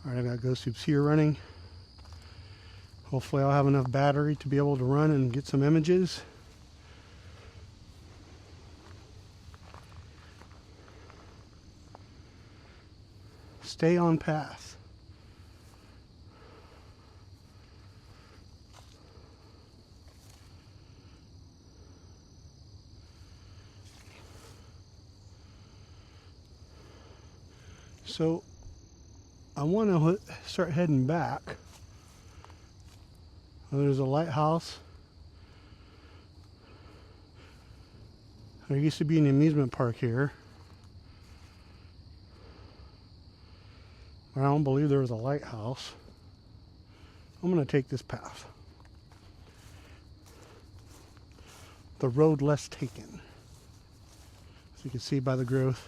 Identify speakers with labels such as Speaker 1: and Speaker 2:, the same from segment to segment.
Speaker 1: Alright, I got GhostTube Seer running. Hopefully I'll have enough battery to be able to run and get some images. Stay on path. So I want to start heading back. There's a lighthouse. There used to be an amusement park here. I don't believe there was a lighthouse. I'm going to take this path. The road less taken. As you can see by the growth.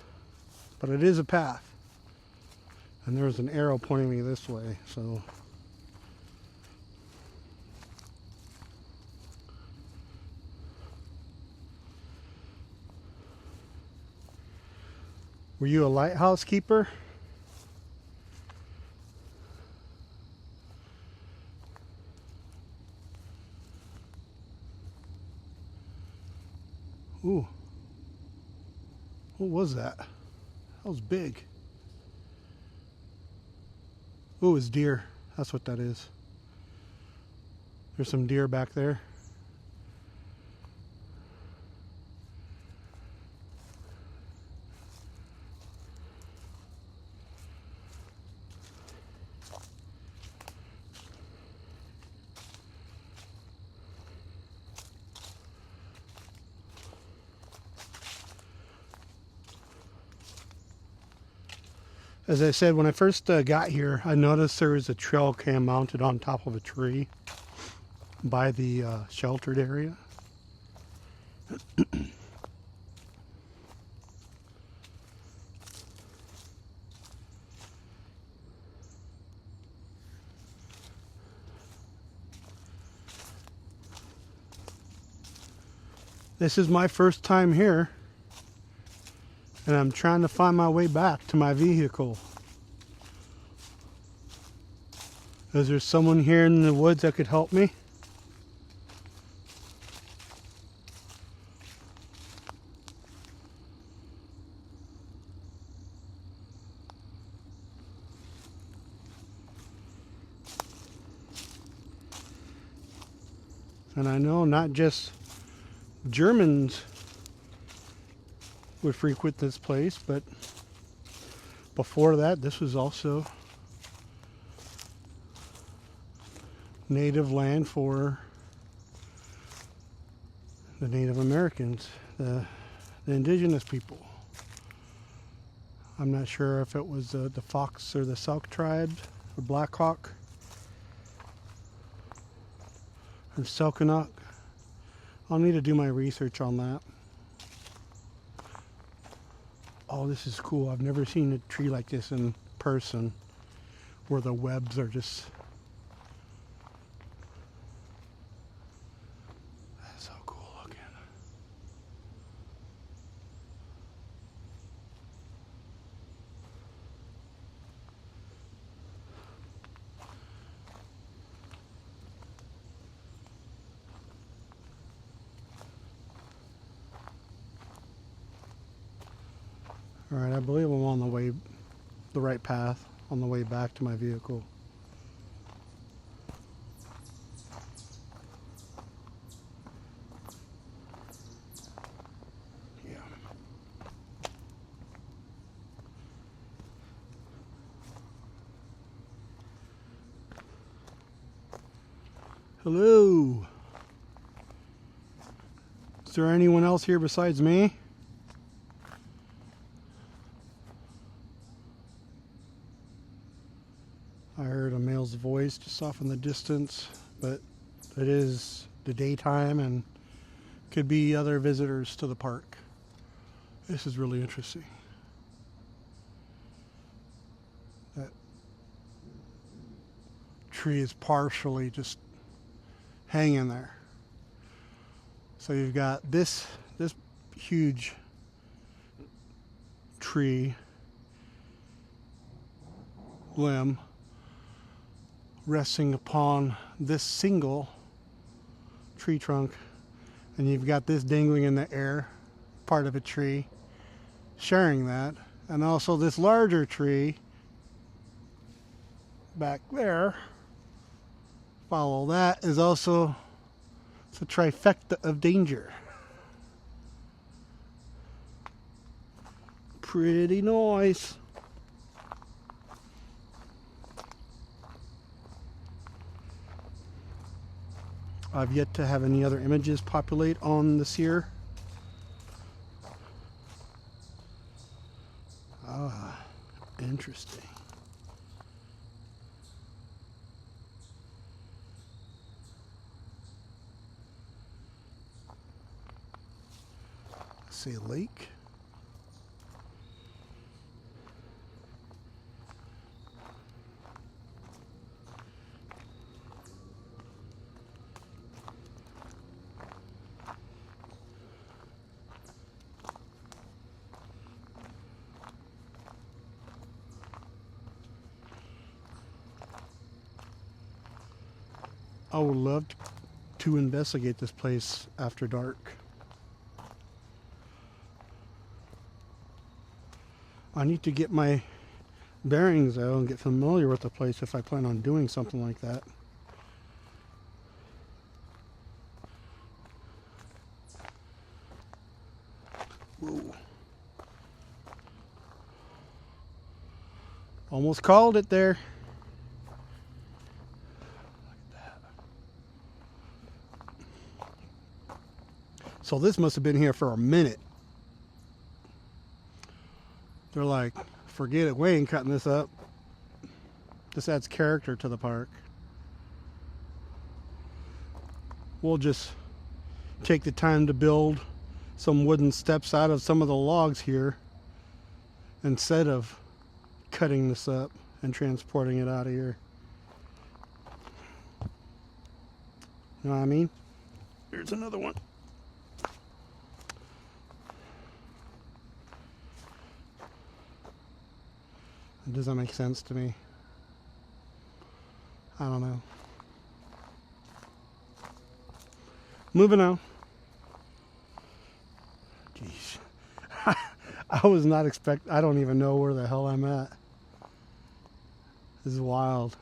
Speaker 1: But it is a path. And there's an arrow pointing me this way, so. Were you a lighthouse keeper? Ooh. What was that? That was big. Ooh, it's deer. That's what that is. There's some deer back there. As I said, when I first got here, I noticed there was a trail cam mounted on top of a tree by the sheltered area. This is my first time here. And I'm trying to find my way back to my vehicle. Is there someone here in the woods that could help me? And I know not just Germans would frequent this place, but before that, this was also native land for the Native Americans, the indigenous people. I'm not sure if it was the Fox or the Sauk tribes, or Black Hawk, or Selknam. I'll need to do my research on that. Oh, this is cool. I've never seen a tree like this in person, where the webs are just... That's so cool looking. Alright, I believe I'm on the right path, on the way back to my vehicle. Yeah. Hello. Is there anyone else here besides me? I heard a male's voice just off in the distance, but it is the daytime and could be other visitors to the park. This is really interesting. That tree is partially just hanging there. So you've got this huge tree limb resting upon this single tree trunk, and you've got this dangling in the air, part of a tree, sharing that, and also this larger tree back there. Follow that is also, it's a trifecta of danger. Pretty nice. I've yet to have any other images populate on the Seer. Ah, interesting. Let's see, lake. I would love to investigate this place after dark. I need to get my bearings though and get familiar with the place if I plan on doing something like that. Whoa. Almost called it there. So this must have been here for a minute. They're like, forget it, we ain't cutting this up. This adds character to the park. We'll just take the time to build some wooden steps out of some of the logs here instead of cutting this up and transporting it out of here. You know what I mean? Here's another one. Does that make sense to me? I don't know. Moving on. Jeez. I was not I don't even know where the hell I'm at. This is wild.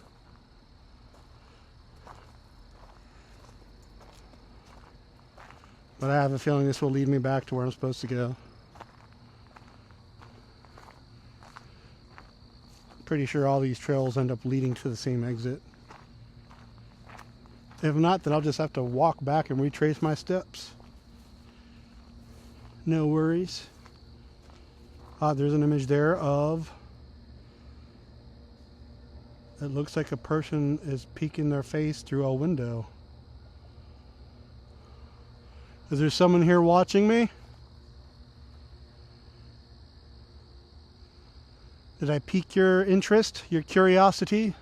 Speaker 1: But I have a feeling this will lead me back to where I'm supposed to go. Pretty sure all these trails end up leading to the same exit. If not, then I'll just have to walk back and retrace my steps. No worries. There's an image there of, it looks like a person is peeking their face through a window. Is there someone here watching me? Did I pique your interest, your curiosity?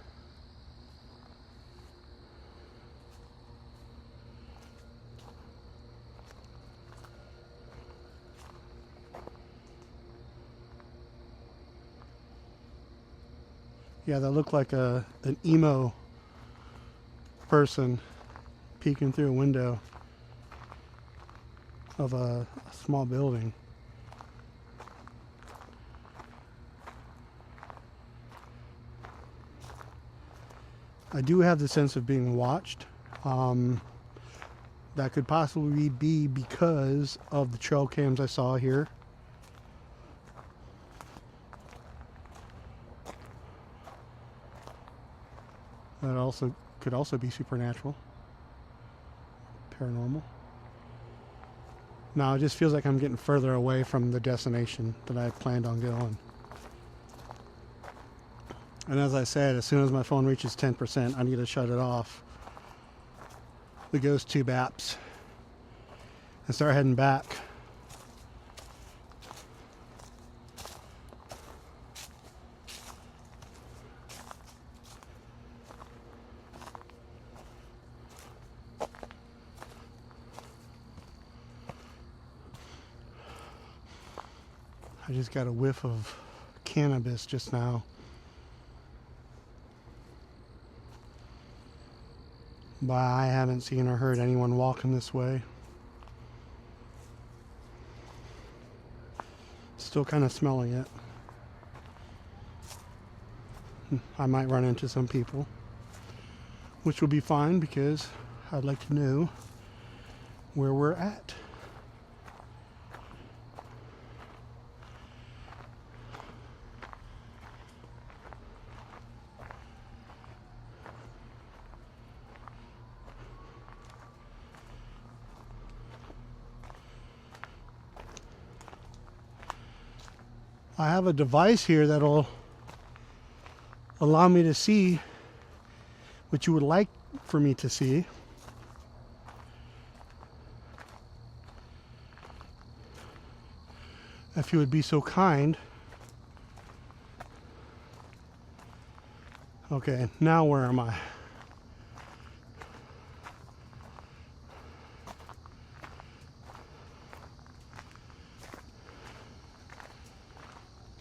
Speaker 1: Yeah, that looked like an emo person peeking through a window of a small building. I do have the sense of being watched. That could possibly be because of the trail cams I saw here. That could also be supernatural, paranormal. Now it just feels like I'm getting further away from the destination that I planned on going. And as I said, as soon as my phone reaches 10%, I need to shut it off, the GhostTube apps, and start heading back. I just got a whiff of cannabis just now. but I haven't seen or heard anyone walking this way. Still kind of smelling it. I might run into some people, which will be fine because I'd like to know where we're at. I have a device here that'll allow me to see what you would like for me to see. If you would be so kind. Okay, now where am I?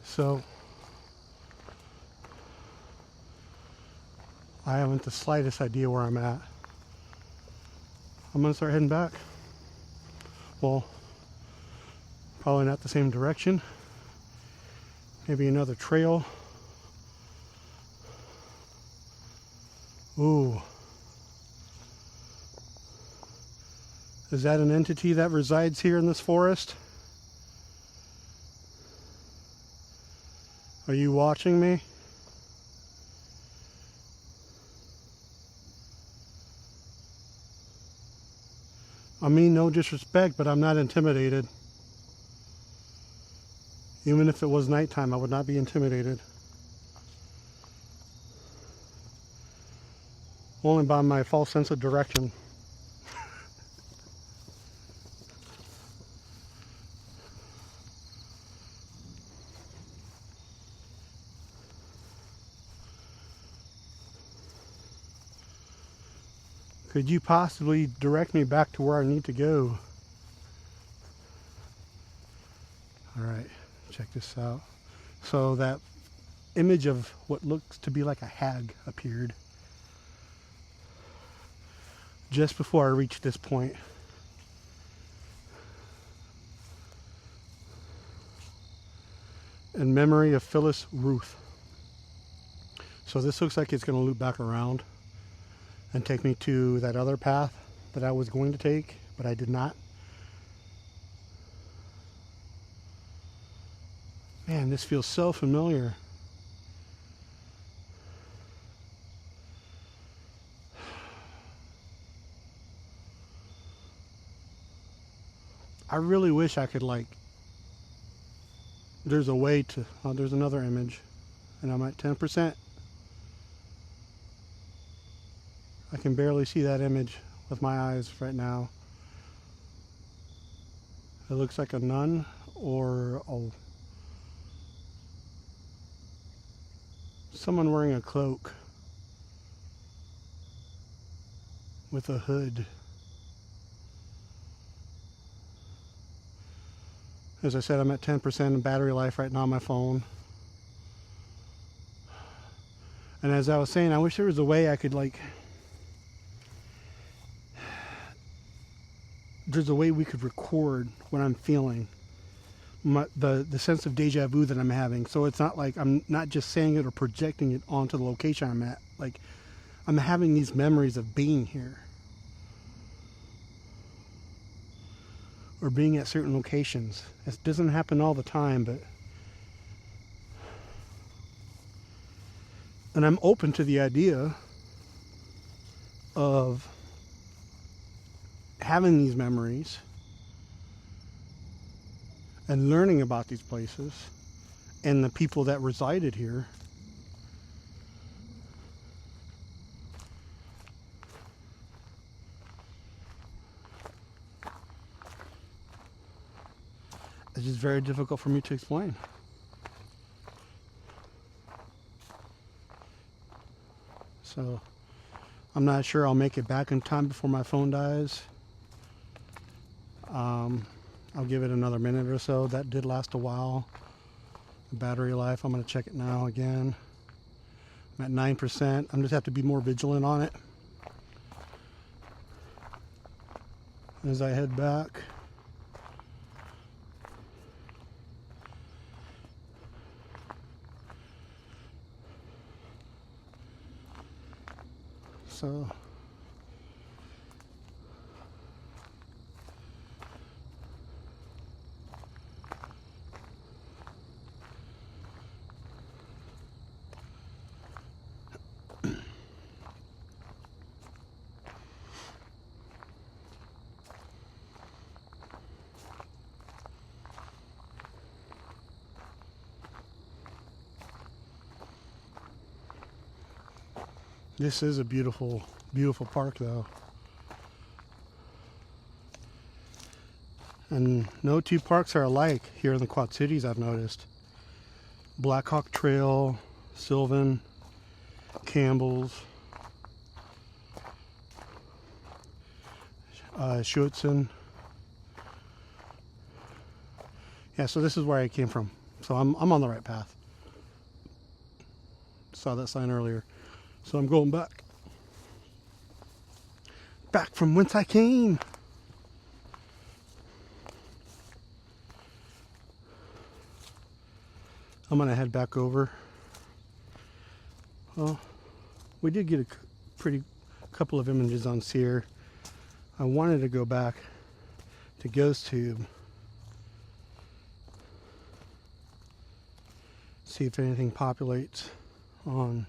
Speaker 1: So I haven't the slightest idea where I'm at. I'm gonna start heading back. Well, probably not the same direction. Maybe another trail. Ooh. Is that an entity that resides here in this forest? Are you watching me? I mean no disrespect, but I'm not intimidated. Even if it was nighttime, I would not be intimidated. Only by my false sense of direction. Could you possibly direct me back to where I need to go? Alright, check this out. So that image of what looks to be like a hag appeared just before I reached this point. In memory of Phyllis Ruth. So this looks like it's going to loop back around and take me to that other path that I was going to take, but I did not. Man, this feels so familiar. I really wish I could, like, there's a way to, oh, there's another image, and I'm at 10%. I can barely see that image with my eyes right now. It looks like a nun or someone wearing a cloak with a hood. As I said, I'm at 10% in battery life right now on my phone. And as I was saying, I wish there was a way I could, like, there's a way we could record what I'm feeling, the sense of deja vu that I'm having. So it's not like I'm not just saying it or projecting it onto the location I'm at. Like, I'm having these memories of being here or being at certain locations. It doesn't happen all the time, but and I'm open to the idea of having these memories and learning about these places and the people that resided here. It's just very difficult for me to explain. So I'm not sure I'll make it back in time before my phone dies. I'll give it another minute or so. That did last a while. The battery life, I'm going to check it now again. I'm at 9%. I'm just have to be more vigilant on it. as I head back. So this is a beautiful, beautiful park though. And no two parks are alike here in the Quad Cities, I've noticed. Blackhawk Trail, Sylvan, Campbell's, Schuetzen. Yeah, so this is where I came from. So I'm on the right path. Saw that sign earlier. So I'm going back. Back from whence I came. I'm gonna head back over. Well, we did get a pretty couple of images on Seer. I wanted to go back to GhostTube, see if anything populates on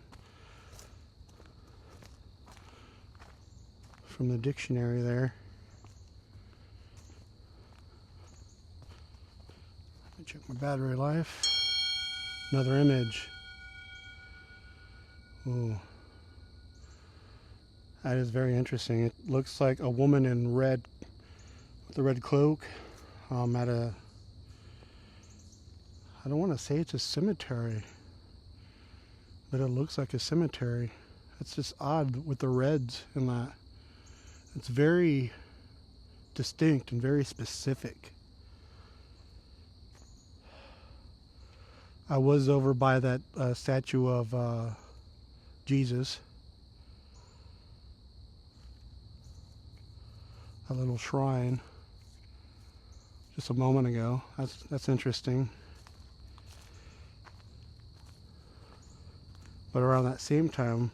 Speaker 1: from the dictionary there. Check my battery life. Another image. Ooh. That is very interesting. It looks like a woman in red, with a red cloak, at a, I don't want to say it's a cemetery, but it looks like a cemetery. It's just odd with the reds in that. It's very distinct and very specific. I was over by that statue of Jesus. A little shrine just a moment ago. That's interesting. But around that same time,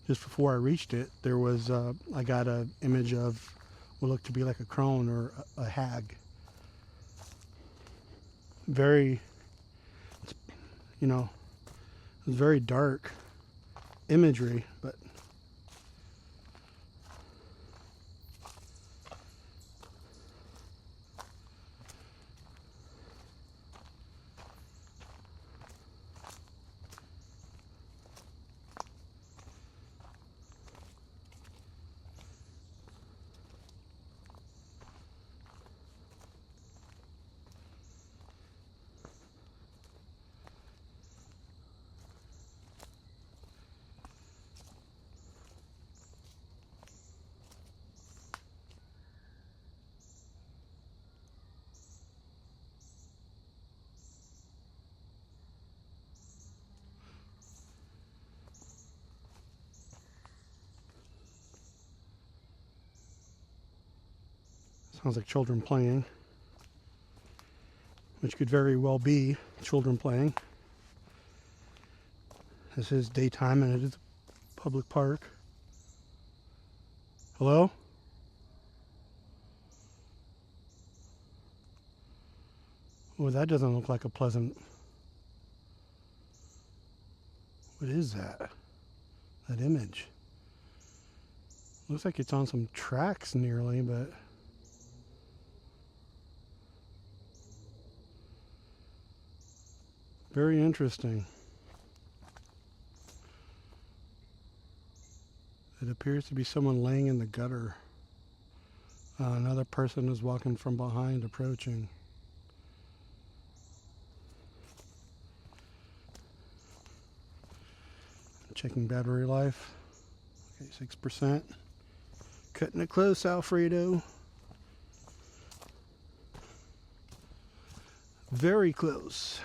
Speaker 1: just before I reached it, there was I got an image of what looked to be like a crone or a hag. Very, you know, it was very dark imagery, but sounds like children playing, which could very well be children playing. This is daytime and it is a public park. Hello? Oh, that doesn't look like a pleasant... What is that? That image. Looks like it's on some tracks nearly, but... Very interesting. It appears to be someone laying in the gutter. Another person is walking from behind, approaching. Checking battery life. Okay, 6%. Cutting it close, Alfredo. Very close.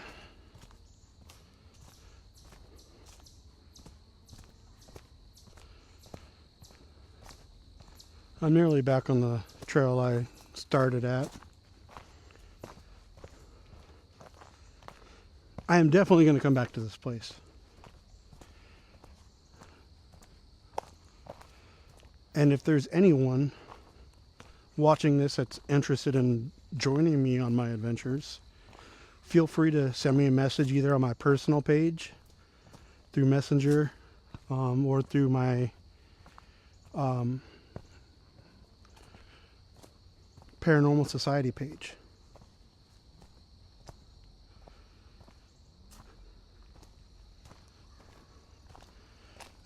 Speaker 1: I'm nearly back on the trail I started at. I am definitely going to come back to this place. And if there's anyone watching this that's interested in joining me on my adventures, feel free to send me a message either on my personal page, through Messenger, or through my Paranormal Society page.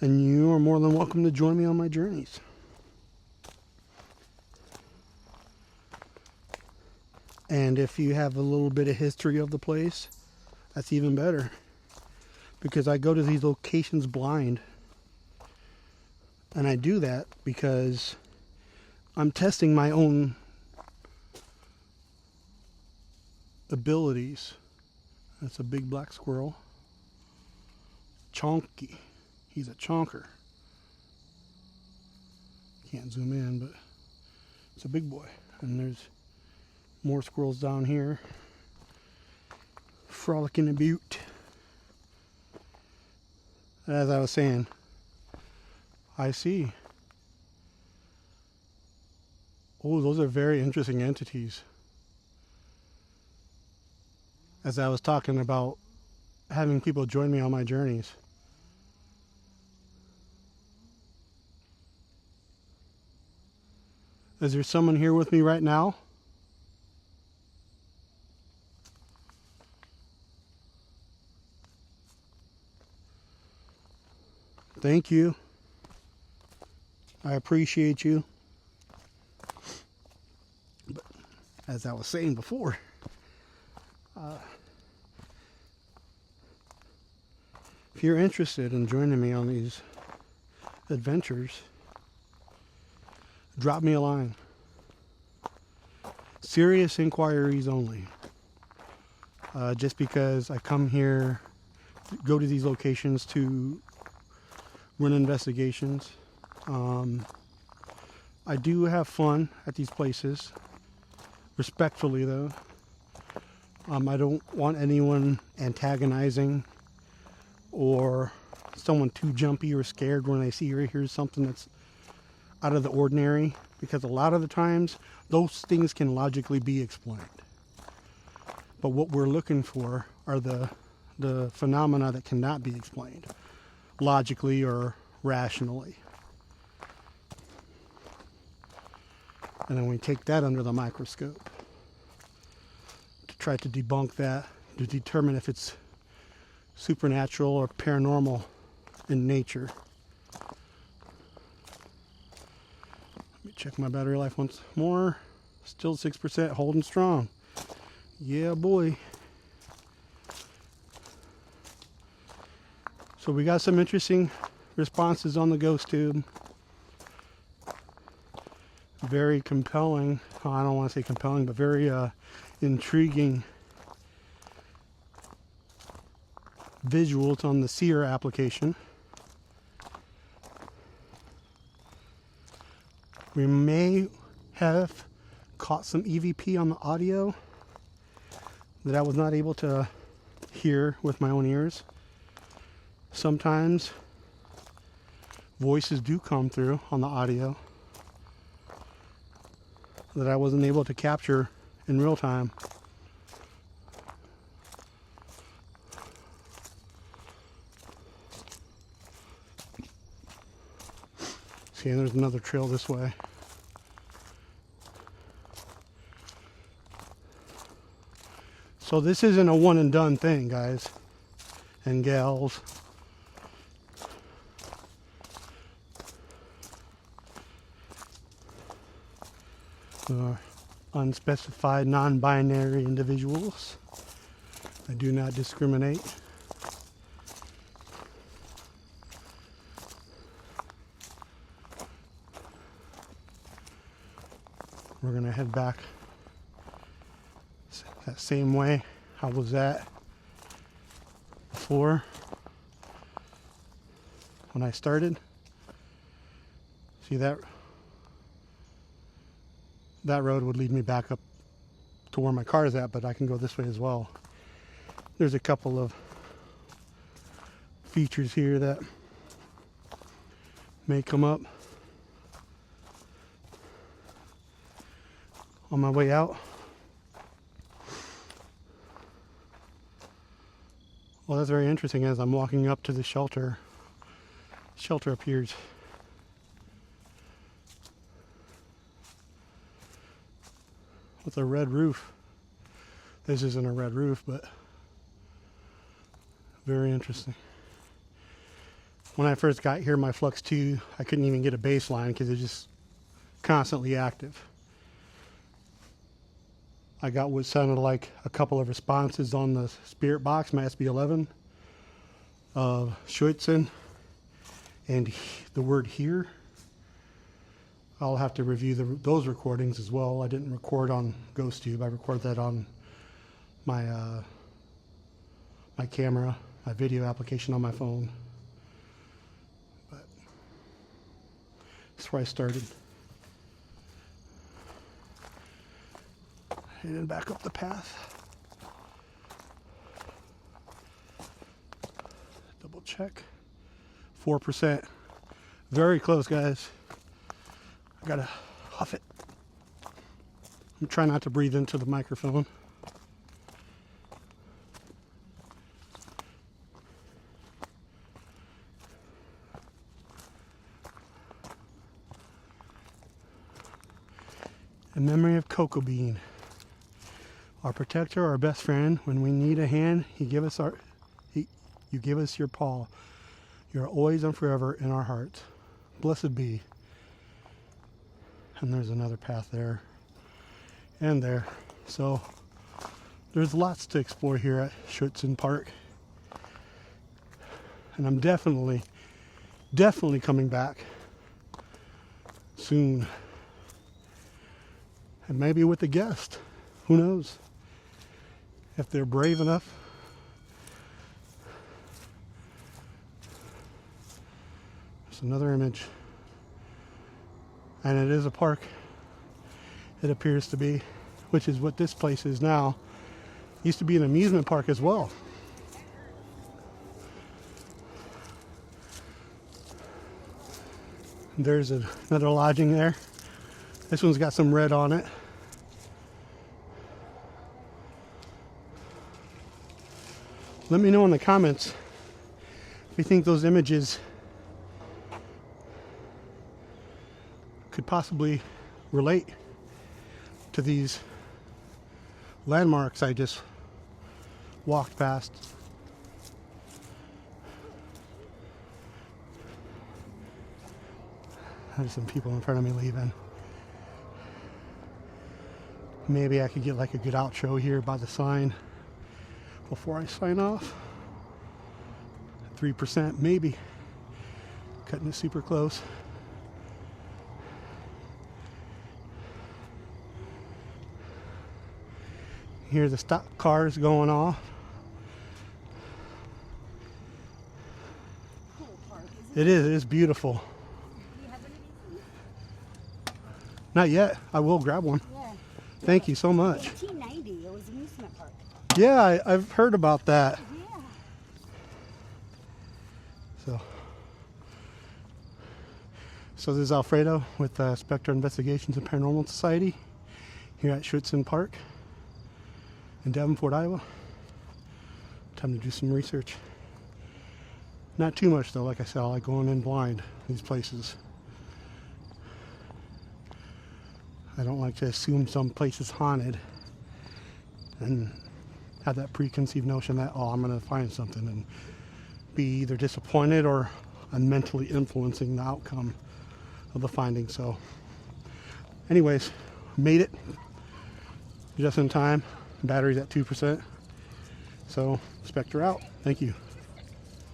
Speaker 1: And you are more than welcome to join me on my journeys. And if you have a little bit of history of the place, that's even better. Because I go to these locations blind. And I do that because I'm testing my own abilities. That's a big black squirrel. Chonky. He's a chonker. Can't zoom in, but it's a big boy. And there's more squirrels down here frolicking about. As I was saying, I see. Oh, those are very interesting entities. As I was talking about having people join me on my journeys. Is there someone here with me right now? Thank you. I appreciate you. But as I was saying before, if you're interested in joining me on these adventures, drop me a line. Serious inquiries only. Just because I come here, go to these locations to run investigations. I do have fun at these places. Respectfully, though. I don't want anyone antagonizing or someone too jumpy or scared when they see or hear something that's out of the ordinary, because a lot of the times those things can logically be explained. But what we're looking for are the phenomena that cannot be explained logically or rationally. And then we take that under the microscope to try to debunk that, to determine if it's supernatural or paranormal in nature. Let me check my battery life once more. Still 6%, holding strong. Yeah, boy. So we got some interesting responses on the GhostTube. Very compelling. Oh, I don't want to say compelling, but very intriguing visuals on the Seer application. We may have caught some EVP on the audio that I was not able to hear with my own ears. Sometimes voices do come through on the audio that I wasn't able to capture in real time. See, there's another trail this way. So this isn't a one and done thing, guys and gals. Unspecified non-binary individuals. I do not discriminate. We're gonna head back that same way I was at before when I started. See that that road would lead me back up to where my car is at, but I can go this way as well. There's a couple of features here that may come up on my way out. Well, that's very interesting. As I'm walking up to the shelter appears. With a red roof. This isn't a red roof, but very interesting. When I first got here, my Flux 2, I couldn't even get a baseline because it's just constantly active. I got what sounded like a couple of responses on the spirit box, my SB11, of Schuetzen and the word here. I'll have to review those recordings as well. I didn't record on GhostTube. I recorded that on my my camera, my video application on my phone. But that's where I started. Heading back up the path. Double check. 4%. Very close, guys. I gotta huff it. I'm trying not to breathe into the microphone. In memory of Cocoa Bean, our protector, our best friend. When we need a hand, you give us your paw. You're always and forever in our hearts. Blessed be. And there's another path there and there. So there's lots to explore here at Schuetzen Park. And I'm definitely coming back soon. And maybe with a guest. Who knows? If they're brave enough. There's another image. And it is a park. It appears to be, which is what this place is now. Used to be an amusement park as well. There's another lodging there. This one's got some red on it. Let me know in the comments if you think those images could possibly relate to these landmarks I just walked past. There's some people in front of me leaving. Maybe I could get like a good outro here by the sign before I sign off. 3%, maybe. Cutting it super close. Hear the stop cars going off.
Speaker 2: Cool park, isn't
Speaker 1: It is beautiful.
Speaker 2: Do you have any?
Speaker 1: Not yet. I will grab one.
Speaker 2: Yeah.
Speaker 1: Thank you so much.
Speaker 2: 1890, it was an amusement park.
Speaker 1: Yeah, I've heard about that.
Speaker 2: Yeah.
Speaker 1: So this is Alfredo with Spectre Investigations and Paranormal Society here at Schuetzen Park in Davenport, Iowa. Time to do some research. Not too much though, like I said, I like going in blind these places. I don't like to assume some place is haunted and have that preconceived notion that, oh, I'm going to find something, and be either disappointed or I'm mentally influencing the outcome of the finding. So anyways, made it just in time. Battery's at 2%. So Spectre out. Thank you.